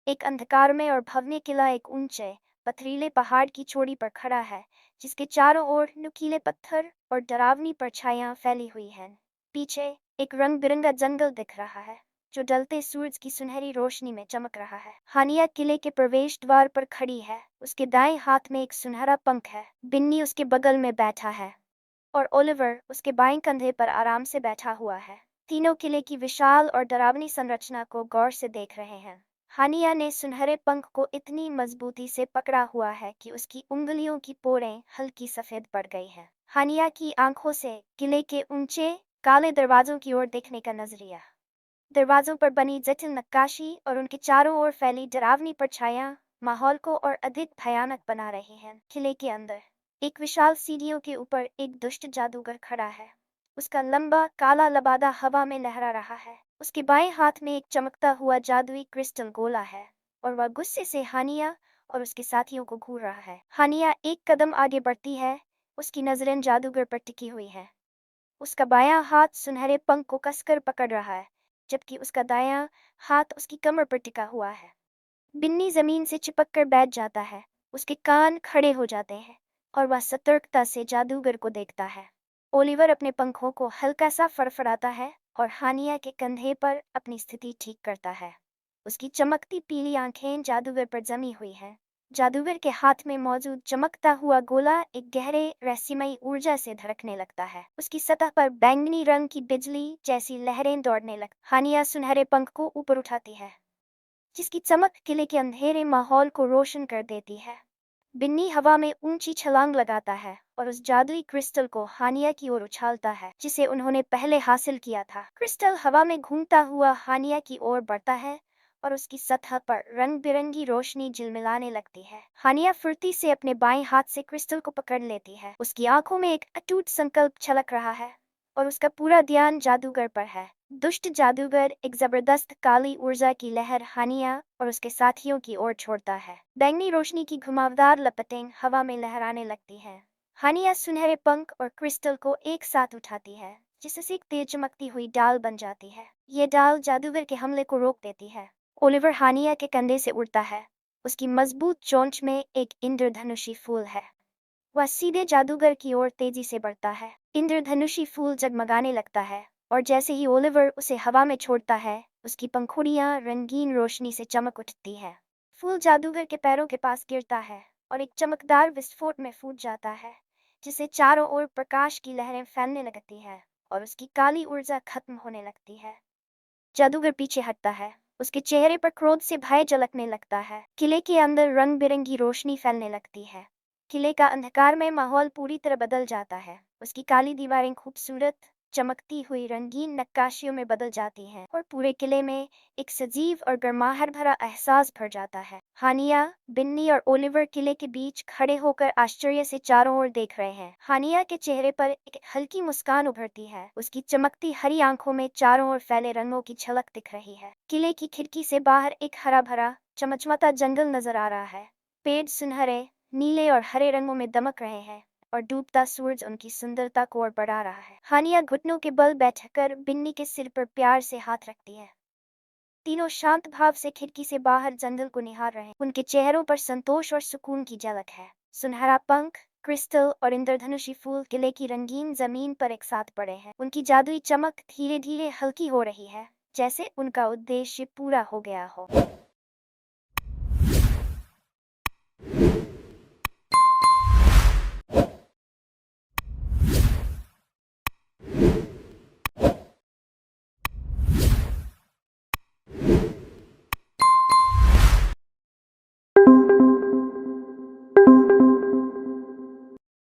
एक अंधकारमय और भव्य किला एक ऊंचे पथरीले पहाड़ की चोटी पर खड़ा है, जिसके चारों ओर नुकीले पत्थर और डरावनी परछाइयां फैली हुई हैं। पीछे एक रंग बिरंगा जंगल दिख रहा है, जो ढलते सूरज की सुनहरी रोशनी में चमक रहा है। हानिया किले के प्रवेश द्वार पर खड़ी है। उसके दाएं हाथ में एक सुनहरा पंख है। बिन्नी उसके बगल में बैठा है और ओलिवर उसके बाएं कंधे पर आराम से बैठा हुआ है। तीनों किले की विशाल और डरावनी संरचना को गौर से देख रहे हैं। हानिया ने सुनहरे पंख को इतनी मजबूती से पकड़ा हुआ है कि उसकी उंगलियों की पोरें हल्की सफेद पड़ गई हैं। हानिया की आंखों से किले के ऊंचे काले दरवाजों की ओर देखने का नजरिया, दरवाजों पर बनी जटिल नक्काशी और उनके चारों ओर फैली डरावनी परछाइयां माहौल को और अधिक भयानक बना रही हैं। किले के अंदर एक विशाल सीढ़ियों के ऊपर एक दुष्ट जादूगर खड़ा है। उसका लंबा काला लबादा हवा में लहरा रहा है। उसके बाएं हाथ में एक चमकता हुआ जादुई क्रिस्टल गोला है और वह गुस्से से हानिया और उसके साथियों को घूर रहा है। हानिया एक कदम आगे बढ़ती है। उसकी नजरें जादूगर पर टिकी हुई है। उसका बायां हाथ सुनहरे पंख को कसकर पकड़ रहा है, जबकि उसका दायां हाथ उसकी कमर पर टिका हुआ है। बिन्नी जमीन से चिपक कर बैठ जाता है। उसके कान खड़े हो जाते हैं और वह सतर्कता से जादूगर को देखता है। ओलिवर अपने पंखों को हल्का सा फड़फड़ाता है और हानिया के कंधे पर अपनी स्थिति ठीक करता है। उसकी चमकती पीली आंखें जादूगर पर जमी हुई हैं। जादूगर के हाथ में मौजूद चमकता हुआ गोला एक गहरे रहस्यमयी ऊर्जा से धड़कने लगता है। उसकी सतह पर बैंगनी रंग की बिजली जैसी लहरें दौड़ने लगती। हानिया सुनहरे पंख को ऊपर उठाती है, जिसकी चमक किले के अंधेरे माहौल को रोशन कर देती है। बिन्नी हवा में ऊंची छलांग लगाता है और उस जादुई क्रिस्टल को हानिया की ओर उछालता है, जिसे उन्होंने पहले हासिल किया था। क्रिस्टल हवा में घूमता हुआ हानिया की ओर बढ़ता है और उसकी सतह पर रंग बिरंगी रोशनी झिलमिलाने लगती है। हानिया फुर्ती से अपने बाएं हाथ से क्रिस्टल को पकड़ लेती है। उसकी आंखों में एक अटूट संकल्प छलक रहा है और उसका पूरा ध्यान जादूगर पर है। दुष्ट जादूगर एक जबरदस्त काली ऊर्जा की लहर हानिया और उसके साथियों की ओर छोड़ता है। बैंगनी रोशनी की घुमावदार लपटें हवा में लहराने लगती हैं। हानिया सुनहरे पंख और क्रिस्टल को एक साथ उठाती है, जिससे एक तेज चमकती हुई डाल बन जाती है। ये डाल जादूगर के हमले को रोक देती है। ओलिवर हानिया के कंधे से उड़ता है। उसकी मजबूत चोंच में एक इंद्रधनुषी फूल है। वह सीधे जादूगर की ओर तेजी से बढ़ता है। इंद्रधनुषी फूल जगमगाने लगता है और जैसे ही ओलिवर उसे हवा में छोड़ता है, उसकी पंखुड़ियां रंगीन रोशनी से चमक उठती है। फूल जादूगर के पैरों के पास गिरता है और एक चमकदार विस्फोट में फूट जाता है, जिससे चारों ओर प्रकाश की लहरें फैलने लगती है और उसकी काली ऊर्जा खत्म होने लगती है। जादूगर पीछे हटता है। उसके चेहरे पर क्रोध से भय झलकने लगता है। किले के अंदर रंग बिरंगी रोशनी फैलने लगती है। किले का अंधकारमय माहौल पूरी तरह बदल जाता है। उसकी काली दीवारें खूबसूरत चमकती हुई रंगीन नक्काशियों में बदल जाती हैं और पूरे किले में एक सजीव और गर्माहट भरा एहसास भर जाता है। हानिया, बिन्नी और ओलिवर किले के बीच खड़े होकर आश्चर्य से चारों ओर देख रहे हैं। हानिया के चेहरे पर एक हल्की मुस्कान उभरती है। उसकी चमकती हरी आंखों में चारों ओर फैले रंगों की झलक दिख रही है। किले की खिड़की से बाहर एक हरा भरा चमचमाता जंगल नजर आ रहा है। पेड़ सुनहरे, नीले और हरे रंगों में दमक रहे हैं और डूबता सूरज उनकी सुंदरता को और बढ़ा रहा है। हानिया घुटनों के बल बैठकर बिन्नी के सिर पर प्यार से हाथ रखती है। तीनों शांत भाव से खिड़की से बाहर जंगल को निहार रहे हैं। उनके चेहरों पर संतोष और सुकून की झलक है। सुनहरा पंख, क्रिस्टल और इंद्रधनुषी फूल किले की रंगीन जमीन पर एक साथ पड़े हैं। उनकी जादुई चमक धीरे धीरे हल्की हो रही है, जैसे उनका उद्देश्य पूरा हो गया हो।